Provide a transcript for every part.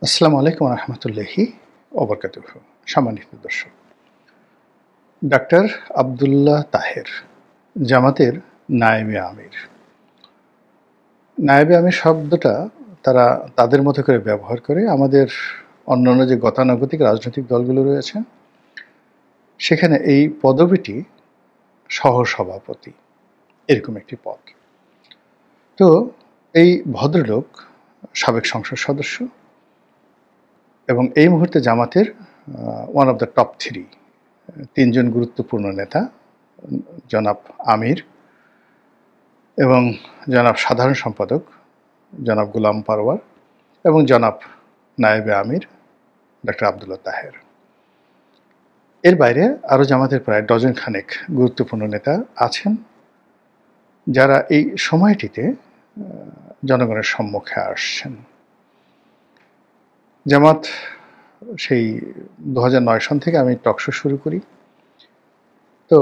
আসসালামু আলাইকুম রহমতুল্লাহি ওবরকাতুহ। সম্মানিত দর্শক, ডাক্তার আবদুল্লাহ তাহের জামাতের নায়েবে আমির। নায়েবে আমির শব্দটা তারা তাদের মতো করে ব্যবহার করে। আমাদের অন্যান্য যে গতানুগতিক রাজনৈতিক দলগুলো রয়েছে সেখানে এই পদবিটি সহসভাপতি, এরকম একটি পদ। তো এই ভদ্রলোক সাবেক সংসদ সদস্য এবং এই মুহূর্তে জামাতের one of the top three, তিনজন গুরুত্বপূর্ণ নেতা, জনাব আমির এবং জনাব সাধারণ সম্পাদক জনাব গোলাম পারওয়ার এবং জনাব নায়েবে আমির ডাক্তার আবদুল্লাহ তাহের। এর বাইরে আরও জামাতের প্রায় ডজন খানেক গুরুত্বপূর্ণ নেতা আছেন যারা এই সময়টিতে জনগণের সম্মুখে আসছেন। জামাত সেই 2009 সন থেকে আমি টকশো শুরু করি। তো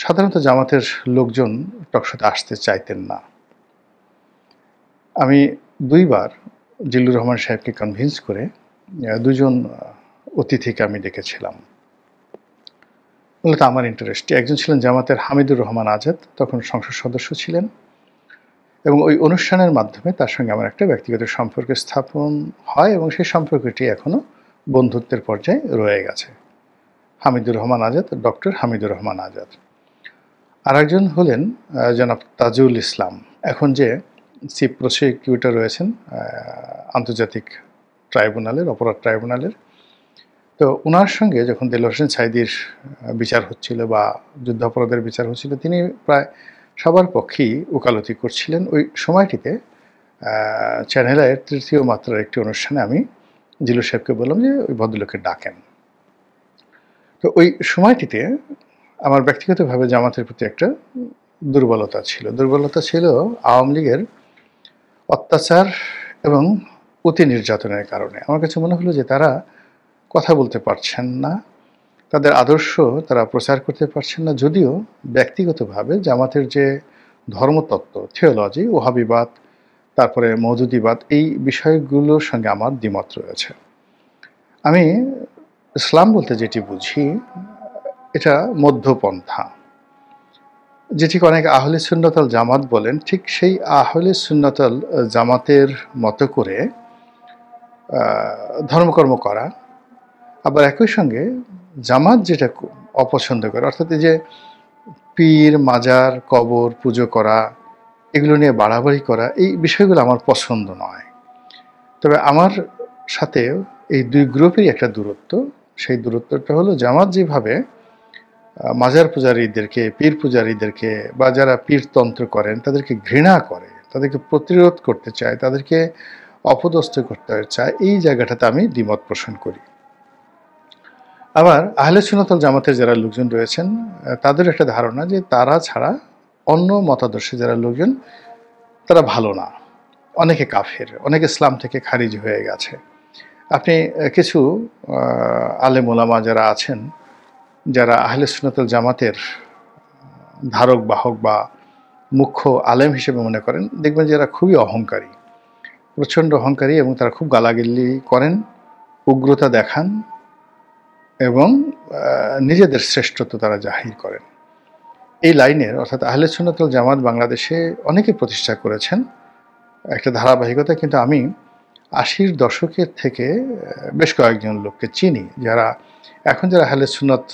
সাধারণত জামাতের লোকজন টকশোতে আসতে চাইতেন না। আমি দুইবার জিল্লুর রহমান সাহেবকে কনভিন্স করে দুজন অতিথিকে আমি ডেকেছিলাম। মূলত আমার ইন্টারেস্টে একজন ছিলেন জামাতের হামিদুর রহমান আজাদ, তখন সংসদ সদস্য ছিলেন, এবং ওই অনুষ্ঠানের মাধ্যমে তার সঙ্গে আমার একটা ব্যক্তিগত সম্পর্ক স্থাপন হয় এবং সেই সম্পর্কটি এখনও বন্ধুত্বের পর্যায়ে রয়ে গেছে। হামিদুর রহমান আজাদ, ডক্টর হামিদুর রহমান আজাদ। আর একজন হলেন জনাব তাজুল ইসলাম, এখন যে চিফ প্রসিকিউটর রয়েছেন আন্তর্জাতিক ট্রাইব্যুনালের, অপরাধ ট্রাইব্যুনালের। তো ওনার সঙ্গে যখন দেলোয়ার হোসেন সাঈদীর বিচার হচ্ছিল বা যুদ্ধাপরাধের বিচার হচ্ছিল, তিনি প্রায় সবার পক্ষেই ওকালতি করছিলেন। ওই সময়টিতে চ্যানেল আইয়ের তৃতীয় মাত্রার একটি অনুষ্ঠানে আমি জিল্লুর সাহেবকে বললাম যে ওই ভদ্রলোককে ডাকেন। তো ওই সময়টিতে আমার ব্যক্তিগতভাবে জামাতের প্রতি একটা দুর্বলতা ছিল আওয়ামী লীগের অত্যাচার এবং অতি নির্যাতনের কারণে। আমার কাছে মনে হলো যে তারা কথা বলতে পারছেন না, তাদের আদর্শ তারা প্রচার করতে পারছেন না। যদিও ব্যক্তিগতভাবে জামাতের যে ধর্মতত্ত্ব, থিওলজি, ওহাবিবাদ, তারপরে মওদুদিবাদ, এই বিষয়গুলোর সঙ্গে আমার দ্বিমত রয়েছে। আমি ইসলাম বলতে যেটি বুঝি এটা মধ্যপন্থা, যেটিকে অনেক আহলে সুন্নাত আল জামাত বলেন। ঠিক সেই আহলে সুন্নাত আল জামাতের মতো করে ধর্মকর্ম করা, আবার একই সঙ্গে জামাত যেটা অপছন্দ করে, অর্থাৎ এই যে পীর, মাজার, কবর পুজো করা, এগুলো নিয়ে বাড়াবাড়ি করা, এই বিষয়গুলো আমার পছন্দ নয়। তবে আমার সাথে এই দুই গ্রুপেরই একটা দূরত্ব। সেই দূরত্বটা হলো জামাত যেভাবে মাজার পূজারীদেরকে, পীর পূজারীদেরকে বা যারা পীরতন্ত্র করেন তাদেরকে ঘৃণা করে, তাদেরকে প্রতিরোধ করতে চায়, তাদেরকে অপদস্থ করতে চায়, এই জায়গাটাতে আমি দ্বিমত পোষণ করি। আবার আহলে সুন্নাত ওয়াল জামাতের যারা লোকজন রয়েছেন তাদের একটা ধারণা যে তারা ছাড়া অন্য মতাদর্শে যারা লোকজন তারা ভালো না, অনেকে কাফের, অনেকে ইসলাম থেকে খারিজ হয়ে গেছে। আপনি কিছু আলেম ওলামা যারা আছেন, যারা আহলে সুন্নাত ওয়াল জামাতের ধারক বাহক বা মুখ্য আলেম হিসেবে মনে করেন, দেখবেন যে এরা খুবই অহংকারী, প্রচণ্ড অহংকারী, এবং তারা খুব গালাগালি করেন, উগ্রতা দেখান এবং নিজেদের শ্রেষ্ঠত্ব তারা জাহির করেন। এই লাইনের, অর্থাৎ আহলে সুন্নাত ওয়াল জামাত বাংলাদেশে অনেকে প্রতিষ্ঠা করেছেন একটা ধারাবাহিকতা, কিন্তু আমি 80-র দশকের থেকে বেশ কয়েকজন লোককে চিনি যারা এখন যারা আহলে সুন্নাত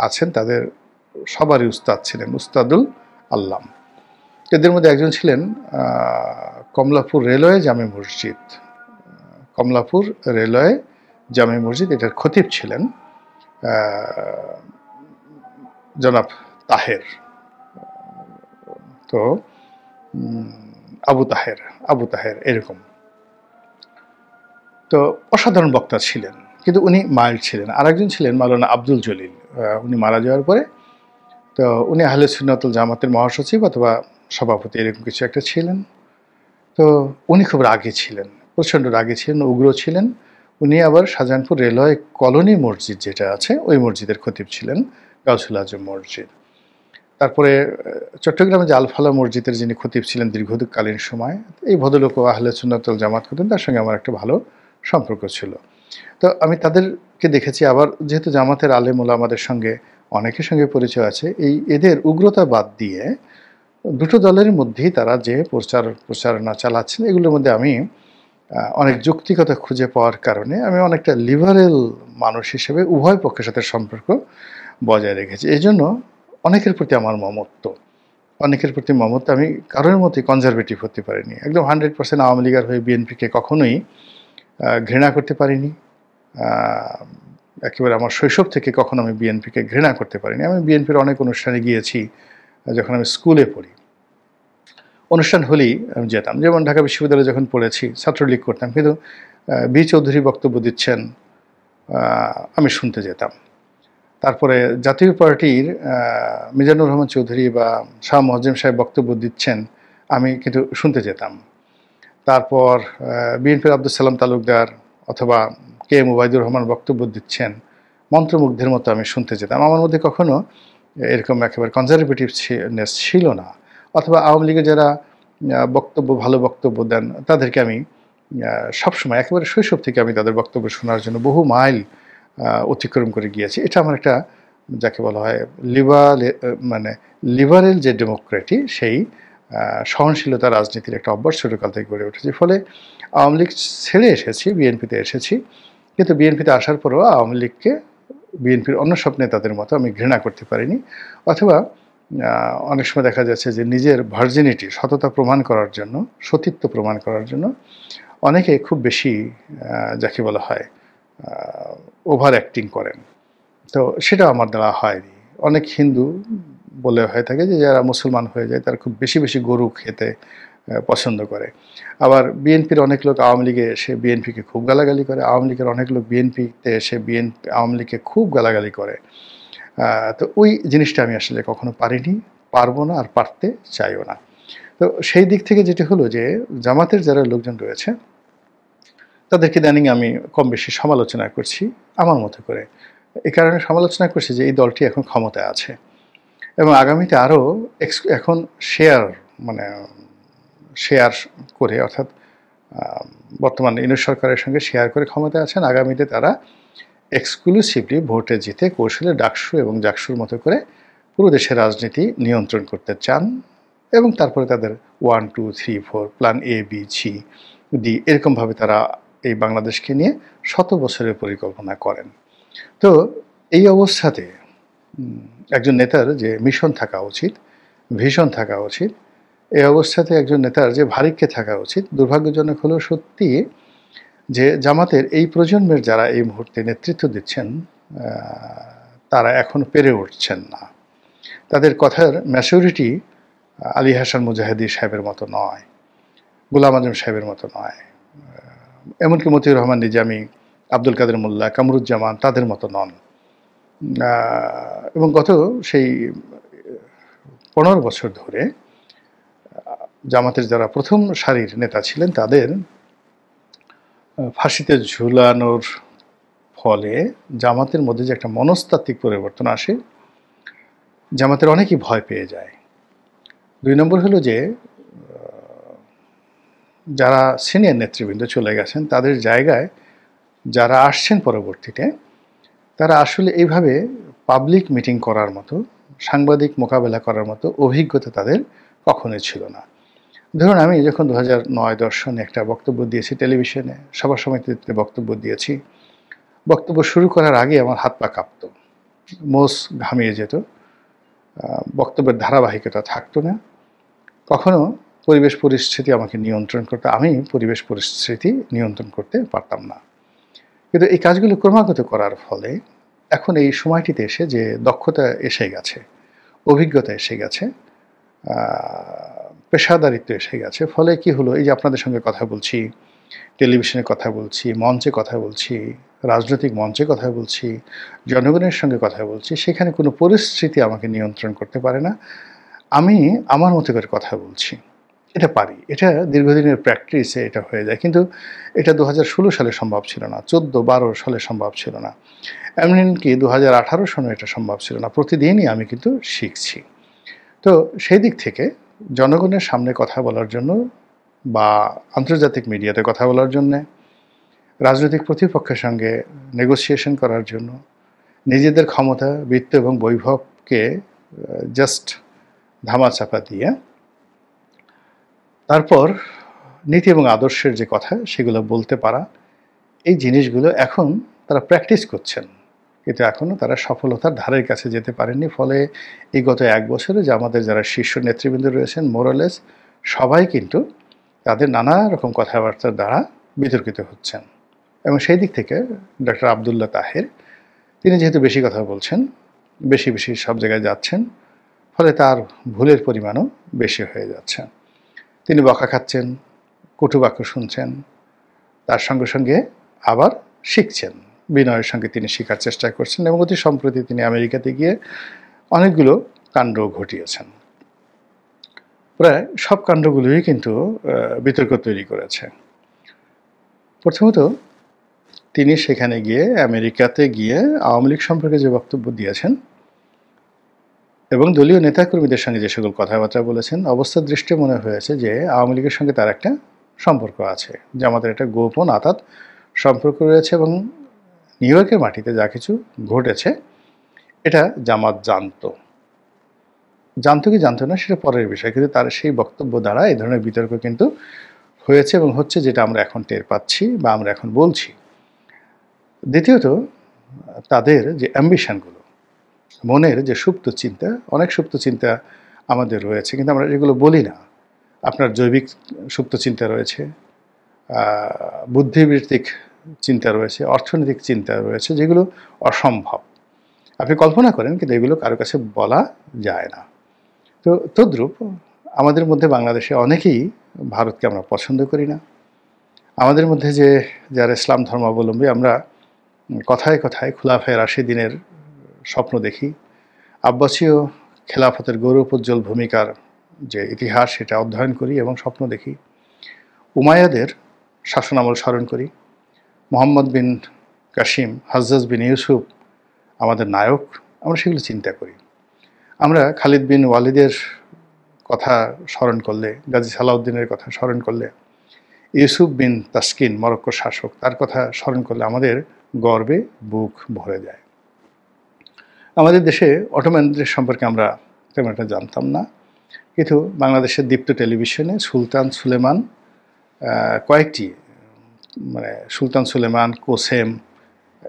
আছেন, তাদের সবারই উস্তাদ ছিলেন উস্তাদুল আল্লাম। এদের মধ্যে একজন ছিলেন কমলাপুর রেলওয়ে জামে মসজিদ, কমলাপুর রেলওয়ে জামে মসজিদ, এটার খতিব ছিলেন জনাব তাহের। তো আবু তাহের এরকম। তো অসাধারণ বক্তা ছিলেন, কিন্তু উনি মাইল্ড ছিলেন। আরেকজন ছিলেন মাওলানা আব্দুল জলিল, উনি মারা যাওয়ার পরে। তো উনি আহলে সুন্নাত ওয়াল জামাতের মহাসচিব অথবা সভাপতি, এরকম কিছু একটা ছিলেন। তো উনি খুব রাগী ছিলেন, প্রচণ্ড রাগী ছিলেন, উগ্র ছিলেন। উনি আবার শাহজাহানপুর রেলওয়ে কলোনি মসজিদ যেটা আছে, ওই মসজিদের খতিব ছিলেন, গাউসুল আজম মসজিদ। তারপরে চট্টগ্রামে যে আলফালা মসজিদের যিনি খতিব ছিলেন দীর্ঘকালীন সময়, এই ভদ্রলোক আহলে সুন্নাত ওয়াল জামাত করতেন, তার সঙ্গে আমার একটা ভালো সম্পর্ক ছিল। তো আমি তাদেরকে দেখেছি, আবার যেহেতু জামাতের আলেম ওলামাদের সঙ্গে অনেকের সঙ্গে পরিচয় আছে, এদের উগ্রতা বাদ দিয়ে দুটো দলের মধ্যেই তারা যে প্রচারণা চালাচ্ছেন, এগুলোর মধ্যে আমি অনেক যৌক্তিকতা খুঁজে পাওয়ার কারণে আমি অনেকটা লিবারেল মানুষ হিসেবে উভয় পক্ষের সাথে সম্পর্ক বজায় রেখেছি। এজন্য অনেকের প্রতি আমার মমত্ব, অনেকের প্রতি মমত্ব। আমি কারোর মতোই কনজারভেটিভ হতে পারিনি। একদম 100% আওয়ামী লীগের হয়ে বিএনপিকে কখনোই ঘৃণা করতে পারিনি। একেবারে আমার শৈশব থেকে কখনো আমি বিএনপিকে ঘৃণা করতে পারিনি। আমি বিএনপির অনেক অনুষ্ঠানে গিয়েছি যখন আমি স্কুলে পড়ি। অনুষ্ঠান হলেই আমি যেতাম। যেমন ঢাকা বিশ্ববিদ্যালয়ে যখন পড়েছি ছাত্রলীগ করতাম, কিন্তু বি চৌধুরী বক্তব্য দিচ্ছেন, আমি শুনতে যেতাম। তারপরে জাতীয় পার্টির মিজানুর রহমান চৌধুরী বা শাহ মোয়াজ্জেম সাহেব বক্তব্য দিচ্ছেন, আমি কিন্তু শুনতে যেতাম। তারপর বিএনপির আব্দুল সালাম তালুকদার অথবা কে এম ওবায়দুর রহমান বক্তব্য দিচ্ছেন, মন্ত্রমুগ্ধের মতো আমি শুনতে যেতাম। আমার মধ্যে কখনো এরকম একেবারে কনজারভেটিভনেস ছিল না। অথবা আওয়ামী লীগের যারা ভালো বক্তব্য দেন, তাদেরকে আমি সবসময় একেবারে শৈশব থেকে আমি তাদের বক্তব্য শোনার জন্য বহু মাইল অতিক্রম করে গিয়েছি। এটা আমার একটা, যাকে বলা হয় মানে লিবারেল যে ডেমোক্রেটি, সেই সহনশীলতা রাজনীতির একটা অভ্যাস ছোটকাল থেকে গড়ে উঠেছে। ফলে আওয়ামী লীগ ছেড়ে এসেছি, বিএনপিতে এসেছি, কিন্তু বিএনপিতে আসার পরেও আওয়ামী লীগকে বিএনপির অন্য সব নেতাদের মতো আমি ঘৃণা করতে পারিনি। অথবা অনেক সময় দেখা যাচ্ছে যে নিজের ভার্জিনিটি, সততা প্রমাণ করার জন্য, সতীত্ব প্রমাণ করার জন্য অনেকে খুব বেশি যাকে বলা হয় ওভার অ্যাক্টিং করেন। তো সেটা আমার দ্বারা হয়নি। অনেক হিন্দু বলে হয়ে থাকে যে যারা মুসলমান হয়ে যায় তারা খুব বেশি বেশি গরু খেতে পছন্দ করে। আবার বিএনপির অনেক লোক আওয়ামী লীগে এসে বিএনপিকে খুব গালাগালি করে, আওয়ামী লীগের অনেক লোক বিএনপিতে এসে আওয়ামী লীগকে খুব গালাগালি করে। তো ওই জিনিসটা আমি আসলে কখনো পারিনি, পারবো না, আর পারতে চাইও না। তো সেই দিক থেকে যেটা হলো যে জামাতের যারা লোকজন রয়েছে তাদেরকে ইদানিং আমি কম বেশি সমালোচনা করছি আমার মতো করে। এই কারণে সমালোচনা করছি যে এই দলটি এখন ক্ষমতায় আছে এবং আগামীতে আরও এখন শেয়ার করে, অর্থাৎ বর্তমান ইউনূস সরকারের সঙ্গে শেয়ার করে ক্ষমতায় আছেন। আগামীতে তারা এক্সক্লুসিভলি ভোটে জিতে কৌশলে ডাকসু এবং জাকসুর মতো করে পুরো দেশের রাজনীতি নিয়ন্ত্রণ করতে চান এবং তারপরে তাদের 1, 2, 3, 4 plan A, B, C, D এরকমভাবে তারা এই বাংলাদেশকে নিয়ে 100 বছরের পরিকল্পনা করেন। তো এই অবস্থাতে একজন নেতার যে মিশন থাকা উচিত, ভিশন থাকা উচিত, এই অবস্থাতে একজন নেতার যে ভারিক্যে থাকা উচিত, দুর্ভাগ্যজনক হলেও সত্যি যে জামাতের এই প্রজন্মের যারা এই মুহূর্তে নেতৃত্ব দিচ্ছেন তারা এখনও পেরে উঠছেন না। তাদের কথার ম্যাচুরিটি আলী হাসান মুজাহিদি সাহেবের মতো নয়, গোলাম আজম সাহেবের মতো নয়, এমনকি মতিউর রহমান নিজামী, আব্দুল কাদের মোল্লা, কামরুজ্জামান তাদের মতো নন। এবং গত সেই 15 বছর ধরে জামাতের যারা প্রথম সারির নেতা ছিলেন তাদের ফাঁসিতে ঝুলানোর ফলে জামাতের মধ্যে যে একটা মনস্তাত্ত্বিক পরিবর্তন আসে, জামাতের অনেকেই ভয় পেয়ে যায়। 2 নম্বর হলো যে যারা সিনিয়র নেতৃবৃন্দ চলে গেছেন তাদের জায়গায় যারা আসছেন পরবর্তীতে, তারা আসলে এইভাবে পাবলিক মিটিং করার মতো, সাংবাদিক মোকাবেলা করার মতো অভিজ্ঞতা তাদের কখনোই ছিল না। ধরুন আমি যখন 2009-10 সনে একটা বক্তব্য দিয়েছি টেলিভিশনে, সভা সমিতিতে বক্তব্য দিয়েছি, বক্তব্য শুরু করার আগে আমার হাত পা কাঁপতো, মোষ ঘামিয়ে যেত, বক্তব্যের ধারাবাহিকতা থাকতো না। কখনো পরিবেশ পরিস্থিতি আমাকে নিয়ন্ত্রণ করতে, আমি পরিবেশ পরিস্থিতি নিয়ন্ত্রণ করতে পারতাম না। কিন্তু এই কাজগুলো ক্রমাগত করার ফলে এখন এই সময়টিতে এসে যে দক্ষতা এসে গেছে, অভিজ্ঞতা এসে গেছে, পেশাদারিত্ব এসে গেছে, ফলে কি হলো, এই যে আপনাদের সঙ্গে কথা বলছি, টেলিভিশনে কথা বলছি, মঞ্চে কথা বলছি, রাজনৈতিক মঞ্চে কথা বলছি, জনগণের সঙ্গে কথা বলছি, সেখানে কোনো পরিস্থিতি আমাকে নিয়ন্ত্রণ করতে পারে না। আমি আমার মতো করে কথা বলছি, এটা পারি, এটা দীর্ঘদিনের প্র্যাকটিসে এটা হয়ে যায়। কিন্তু এটা 2016 সালে সম্ভব ছিল না, 14-12 সালে সম্ভব ছিল না, এমনকি 2018 সনে এটা সম্ভব ছিল না। প্রতিদিনই আমি কিন্তু শিখছি। তো সেই দিক থেকে জনগণের সামনে কথা বলার জন্য বা আন্তর্জাতিক মিডিয়াতে কথা বলার জন্যে রাজনৈতিক প্রতিপক্ষের সঙ্গে নেগোসিয়েশন করার জন্য নিজেদের ক্ষমতা, বৃত্ত এবং বৈভবকে জাস্ট ধামাচাপা দিয়ে তারপর নীতি এবং আদর্শের যে কথা সেগুলো বলতে পারা, এই জিনিসগুলো এখন তারা প্র্যাকটিস করছেন, কিন্তু এখনও তারা সফলতার ধারের কাছে যেতে পারেননি। ফলে এই গত 1 বছরে যে আমাদের যারা শীর্ষ নেতৃবৃন্দ রয়েছেন মোরালেস সবাই কিন্তু তাদের নানা রকম কথাবার্তার দ্বারা বিতর্কিত হচ্ছেন। এবং সেই দিক থেকে ডক্টর আবদুল্লাহ তাহের তিনি যেহেতু বেশি কথা বলছেন, বেশি বেশি সব জায়গায় যাচ্ছেন, ফলে তার ভুলের পরিমাণও বেশি হয়ে যাচ্ছে। তিনি বকা খাচ্ছেন, কটুবাক্য শুনছেন, তার সঙ্গে সঙ্গে আবার শিখছেন, বিনয়ের সঙ্গে তিনি শেখার চেষ্টা করছেন এবং অতি সম্প্রতি তিনি আমেরিকাতে গিয়ে অনেকগুলো কাণ্ড ঘটিয়েছেন। প্রায় সব কাণ্ডগুলোই কিন্তু বিতর্ক তৈরি করেছে। প্রথমত তিনি সেখানে গিয়ে আমেরিকাতে গিয়ে আওয়ামী লীগ সম্পর্কে যে বক্তব্য দিয়েছেন এবং দলীয় নেতাকর্মীদের সঙ্গে যে সকল কথাবার্তা বলেছেন, অবস্থার দৃষ্টি মনে হয়েছে যে আওয়ামী লীগের সঙ্গে তার একটা সম্পর্ক আছে, যে আমাদের একটা গোপন আতাত সম্পর্ক রয়েছে এবং নিউ ইয়র্কের মাটিতে যা কিছু ঘটেছে এটা জামাত জানতো কি জানতো না সেটা পরের বিষয়, কিন্তু তার সেই বক্তব্য দ্বারা এই ধরনের বিতর্ক কিন্তু হয়েছে এবং হচ্ছে, যেটা আমরা এখন টের পাচ্ছি বা আমরা এখন বলছি। দ্বিতীয়ত তাদের যে অ্যাম্বিশনগুলো, মনের যে সুপ্ত চিন্তা, অনেক সুপ্ত চিন্তা আমাদের রয়েছে কিন্তু আমরা এগুলো বলি না। আপনার জৈবিক সুপ্ত চিন্তা রয়েছে, বুদ্ধিবৃত্তিক চিন্তা রয়েছে, অর্থনৈতিক চিন্তা রয়েছে, যেগুলো অসম্ভব, আপনি কল্পনা করেন কিন্তু এগুলো কারো কাছে বলা যায় না। তো তদ্রূপ আমাদের মধ্যে বাংলাদেশে অনেকেই ভারতকে আমরা পছন্দ করি না। আমাদের মধ্যে যে যারা ইসলাম ধর্মাবলম্বী, আমরা কথায় কথায় খুলাফায়ে রাশিদিনের স্বপ্ন দেখি, আব্বাসীয় খেলাফতের গৌরবোজ্জ্বল ভূমিকার যে ইতিহাস সেটা অধ্যয়ন করি এবং স্বপ্ন দেখি, উমাইয়াদের শাসনামল স্মরণ করি, মোহাম্মদ বিন কাসিম, হাজ্জাজ বিন ইউসুফ আমাদের নায়ক, আমরা সেগুলো চিন্তা করি। আমরা খালিদ বিন ওয়ালিদের কথা স্মরণ করলে, গাজী সালাউদ্দিনের কথা স্মরণ করলে, ইউসুফ বিন তাসকিন মরক্কোর শাসক, তার কথা স্মরণ করলে আমাদের গর্বে বুক ভরে যায়। আমাদের দেশে অটোম্যানদের সম্পর্কে আমরা তেমন একটা জানতাম না, কিন্তু বাংলাদেশের দীপ্ত টেলিভিশনে সুলতান সুলেমান কয়েকটি সুলতান সুলেমান, কোসেম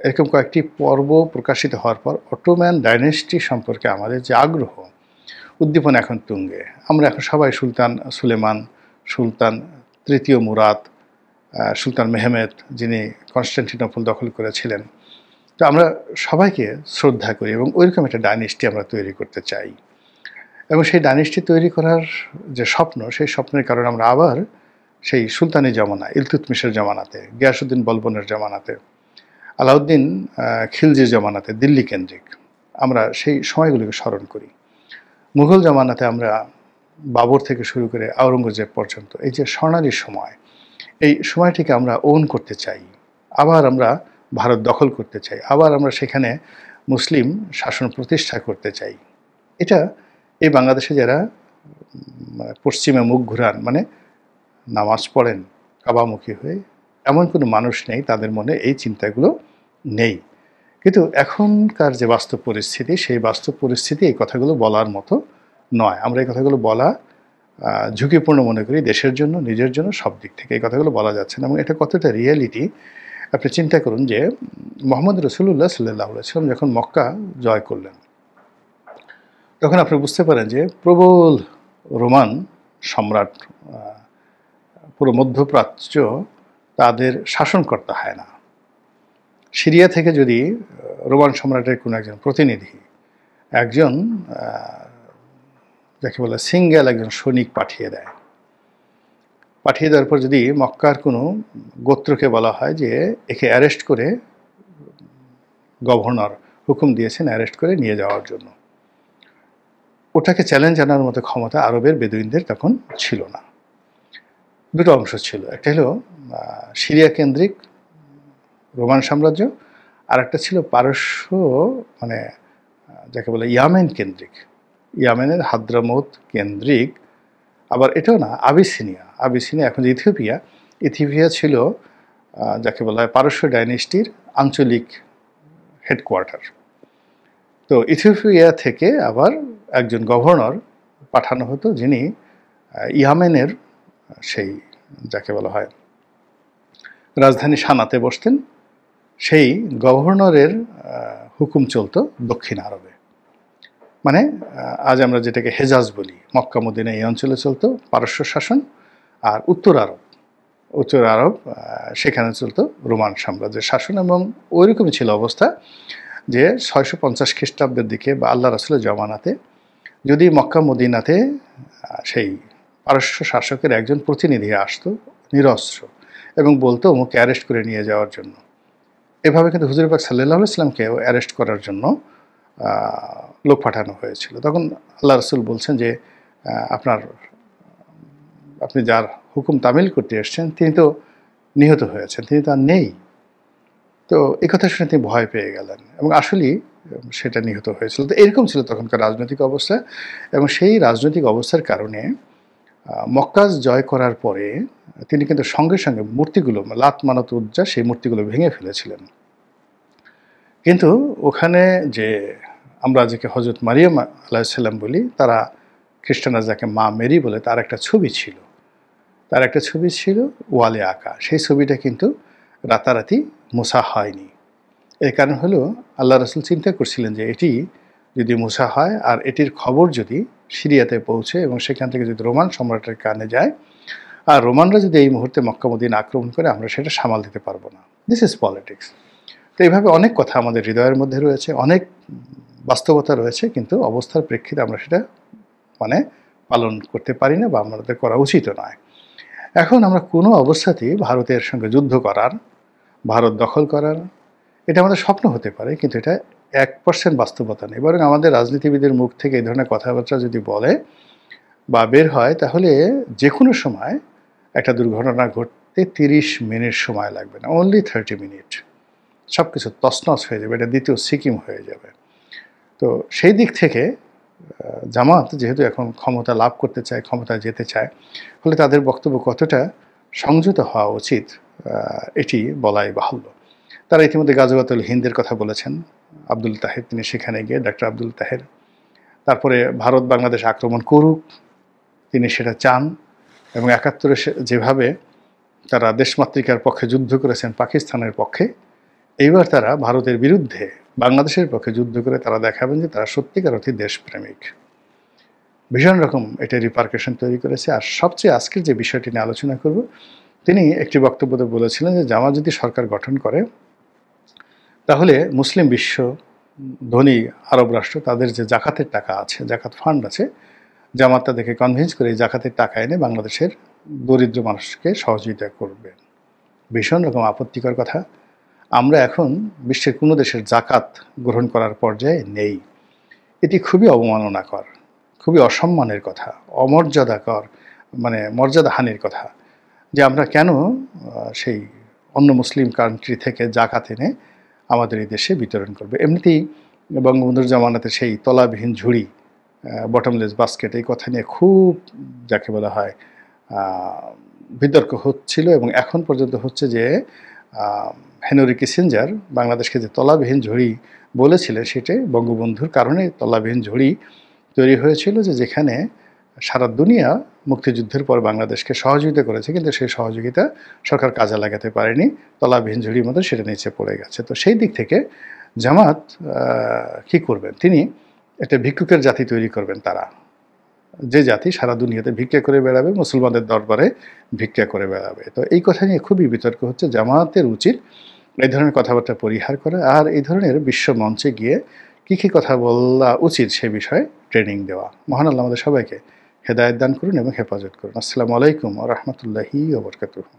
এরকম কয়েকটি পর্ব প্রকাশিত হওয়ার পর অটোম্যান ডাইনেস্টি সম্পর্কে আমাদের যে আগ্রহ, উদ্দীপনা এখন তুঙ্গে। আমরা এখন সবাই সুলতান সুলেমান, সুলতান তৃতীয় মুরাদ, সুলতান মেহমেদ যিনি কনস্টান্টিনোপল দখল করেছিলেন, তো আমরা সবাইকে শ্রদ্ধা করি এবং ওইরকম একটা ডাইনেস্টি আমরা তৈরি করতে চাই। এবং সেই ডাইনেস্টি তৈরি করার যে স্বপ্ন, সেই স্বপ্নের কারণে আমরা আবার সেই সুলতানি জমানা, ইলতুৎমিশের জমানাতে, গিয়াসউদ্দিন বলবনের জমানাতে, আলাউদ্দিন খিলজির জমানাতে, দিল্লি কেন্দ্রিক আমরা সেই সময়গুলোকে স্মরণ করি। মুঘল জমানাতে আমরা বাবর থেকে শুরু করে আওরঙ্গজেব পর্যন্ত এই যে স্বর্ণালী সময়, এই সময়টিকে আমরা ওন করতে চাই। আবার আমরা ভারত দখল করতে চাই, আবার আমরা সেখানে মুসলিম শাসন প্রতিষ্ঠা করতে চাই। এটা এই বাংলাদেশে যারা পশ্চিমে মুখ ঘুরান, নামাজ পড়েন কাবামুখী হয়ে, এমন কোনো মানুষ নেই তাদের মনে এই চিন্তাগুলো নেই। কিন্তু এখনকার যে বাস্তব পরিস্থিতি, সেই বাস্তব পরিস্থিতি এই কথাগুলো বলার মতো নয়। আমরা এই কথাগুলো বলা ঝুঁকিপূর্ণ মনে করি, দেশের জন্য, নিজের জন্য, সব দিক থেকে এই কথাগুলো বলা যাচ্ছে না। এবং এটা কতটা রিয়েলিটি আপনি চিন্তা করুন যে মুহাম্মদ রাসূলুল্লাহ সাল্লাল্লাহু আলাইহি ওয়াসাল্লাম যখন মক্কা জয় করলেন, তখন আপনি বুঝতে পারেন যে প্রবল রোমান সম্রাট, পুরো মধ্যপ্রাচ্য তাদের শাসনকর্তা হয় না। সিরিয়া থেকে যদি রোমান সম্রাটের কোনো একজন প্রতিনিধি, একজন যাকে বলে সিঙ্গেল একজন সৈনিক পাঠিয়ে দেওয়ার পর যদি মক্কার কোনো গোত্রকে বলা হয় যে একে অ্যারেস্ট করে, গভর্নর হুকুম দিয়েছেন অ্যারেস্ট করে নিয়ে যাওয়ার জন্য, ওটাকে চ্যালেঞ্জ জানার মতো ক্ষমতা আরবের বেদুইনদের তখন ছিল না। দুটো অংশ ছিল, একটা হলো সিরিয়া কেন্দ্রিক রোমান সাম্রাজ্য, আর একটা ছিল পারস্য, যাকে বলে ইয়ামেন কেন্দ্রিক, ইয়ামেনের হাদ্রামৌত কেন্দ্রিক, আবার এটাও না, আবিসিনিয়া এখন যে ইথিওপিয়া ছিল যাকে বলা হয় পারস্য ডাইনেস্টির আঞ্চলিক হেডকোয়ার্টার। তো ইথিওপিয়া থেকে আবার একজন গভর্নর পাঠানো হতো, যিনি ইয়ামেনের সেই যাকে বলা হয় রাজধানী সানাতে বসতেন। সেই গভর্নরের হুকুম চলতো দক্ষিণ আরবে, মানে আজ আমরা যেটাকে হেজাজ বলি, মক্কা মদিনা এই অঞ্চলে চলতো পারস্য শাসন। আর উত্তর আরব সেখানে চলতো রোমান সাম্রাজ্যের শাসন। এবং ওইরকমই ছিল অবস্থা যে 650 খ্রিস্টাব্দের দিকে বা আল্লাহ রাসূলের জমানাতে যদি মক্কা মদিনাতে সেই পারস্য শাসকের একজন প্রতিনিধি আসতো নিরস্ত্র এবং বলতো ওকে অ্যারেস্ট করে নিয়ে যাওয়ার জন্য, এভাবে কিন্তু হুজুর পাক সাল্লাল্লাহু আলাইহি ওয়াসাল্লামকেও অ্যারেস্ট করার জন্য লোক পাঠানো হয়েছিল। তখন আল্লাহ রাসূল বলছেন যে আপনি যার হুকুম তামিল করতে এসেছেন তিনি তো নিহত হয়েছেন, তিনি তো আর নেই। তো এই কথা শুনে তিনি ভয় পেয়ে গেলেন এবং আসলেই সেটা নিহত হয়েছিল। তো এরকম ছিল তখনকার রাজনৈতিক অবস্থা। এবং সেই রাজনৈতিক অবস্থার কারণে মক্কা জয় করার পরে তিনি কিন্তু সঙ্গে সঙ্গে মূর্তিগুলো লাত মানত উজ্জা সেই মূর্তিগুলো ভেঙে ফেলেছিলেন। কিন্তু ওখানে যে আমরা যাকে হযরত মারিয়াম আলাইহিস সালাম বলি, তারা খ্রিস্টানরা যাকে মা মেরি বলে, তার একটা ছবি ছিল ওয়ালে আঁকা। সেই ছবিটা কিন্তু রাতারাতি মুছা হয়নি। এর কারণ হলো আল্লাহ রাসূল চিন্তা করছিলেন যে এটি যদি মুছা হয় আর এটির খবর যদি সিরিয়াতে পৌঁছে এবং সেখান থেকে যদি রোমান সম্রাটের কানে যায়, আর রোমানরা যদি এই মুহূর্তে মক্কা মদিনা আক্রমণ করে, আমরা সেটা সামাল দিতে পারবো না। This is politics. তো এইভাবে অনেক কথা আমাদের হৃদয়ের মধ্যে রয়েছে, অনেক বাস্তবতা রয়েছে, কিন্তু অবস্থার প্রেক্ষিতে আমরা সেটা পালন করতে পারি না বা আমাদের করা উচিতও নয়। এখন আমরা কোনো অবস্থাতেই ভারতের সঙ্গে যুদ্ধ করার, ভারত দখল করার, এটা আমাদের স্বপ্ন হতে পারে, কিন্তু এটা 1% বাস্তবতা নেই। বরং আমাদের রাজনীতিবিদের মুখ থেকে এই ধরনের কথাবার্তা যদি বলে বা বের হয়, তাহলে যে কোনো সময় একটা দুর্ঘটনা ঘটতে 30 মিনিট সময় লাগবে না, অনলি 30 মিনিট। সব কিছু তছনছ হয়ে যাবে, এটা দ্বিতীয় সিকিম হয়ে যাবে। তো সেই দিক থেকে জামাত যেহেতু এখন ক্ষমতা লাভ করতে চায়, ক্ষমতায় যেতে চায়, ফলে তাদের বক্তব্য কতটা সংযত হওয়া উচিত এটি বলাই বাহুল্য। তারা ইতিমধ্যে গাজওয়াতুল হিন্দের কথা বলেছেন, আব্দুল তাহের তিনি সেখানে গিয়ে, ডক্টর আব্দুল তাহের। তারপরে ভারত বাংলাদেশ আক্রমণ করুক তিনি সেটা চান, এবং 71-এ যেভাবে তারা দেশমাতৃকার পক্ষে যুদ্ধ করেছেন পাকিস্তানের পক্ষে, এইবার তারা ভারতের বিরুদ্ধে বাংলাদেশের পক্ষে যুদ্ধ করে তারা দেখাবেন যে তারা সত্যিকার অর্থে দেশপ্রেমিক। ভীষণ রকম এটা রিপারকেশন তৈরি করেছে। আর সবচেয়ে আজকের যে বিষয়টি নিয়ে আলোচনা করব, তিনি একটি বক্তব্যতে বলেছিলেন যে জামাত যদি সরকার গঠন করে, তাহলে মুসলিম বিশ্ব, ধনী আরব রাষ্ট্র, তাদের যে জাকাতের টাকা আছে, জাকাত ফান্ড আছে, জামাত তাদেরকে কনভিন্স করে এই জাকাতের টাকা এনে বাংলাদেশের দরিদ্র মানুষকে সহযোগিতা করবে। ভীষণ রকম আপত্তিকর কথা। আমরা এখন বিশ্বের কোনো দেশের জাকাত গ্রহণ করার পর্যায়ে নেই। এটি খুবই অবমাননাকর, খুবই অসম্মানের কথা, অমর্যাদাকর, মর্যাদাহানির কথা, যে আমরা কেন সেই অন্য মুসলিম কান্ট্রি থেকে জাকাত এনে আমাদের এই দেশে বিতরণ করবে। এমনিতেই বঙ্গবন্ধুর জামানাতে সেই তলাবিহীন ঝুড়ি, বটমলেস বাস্কেট, এই কথা নিয়ে খুব যাকে বলা হয় বিতর্ক হচ্ছিল, এবং এখন পর্যন্ত হচ্ছে যে হেনরি কিসিঞ্জার বাংলাদেশকে যে তলাবিহীন ঝুড়ি বলেছিলেন, সেটাই বঙ্গবন্ধুর কারণে তলাবিহীন ঝুড়ি তৈরি হয়েছিল, যে যেখানে সারা দুনিয়া মুক্তিযুদ্ধের পর বাংলাদেশকে সহযোগিতা করেছে, কিন্তু সেই সহযোগিতা সরকার কাজে লাগাতে পারেনি, তলাবিহীন ঝুড়ির মতো সেটা নিচে পড়ে গেছে। তো সেই দিক থেকে জামাত কি করবেন, তিনি একটা ভিক্ষুকের জাতি তৈরি করবেন। তারা যে জাতি সারা দুনিয়াতে ভিক্ষা করে বেড়াবে, মুসলমানদের দরবারে ভিক্ষা করে বেড়াবে। তো এই কথা নিয়ে খুবই বিতর্ক হচ্ছে। জামাতের উচিত এই ধরনের কথাবার্তা পরিহার করা, আর এই ধরনের বিশ্ব মঞ্চে গিয়ে কী কথা বলা উচিত সে বিষয়ে ট্রেনিং দেওয়া। মহান আল্লাহ আমাদের সবাইকে হেদায়েত দান করুন এবং হেফাজত করুন। আসসালামু আলাইকুম ওয়া রাহমাতুল্লাহি ওয়া বারাকাতুহু।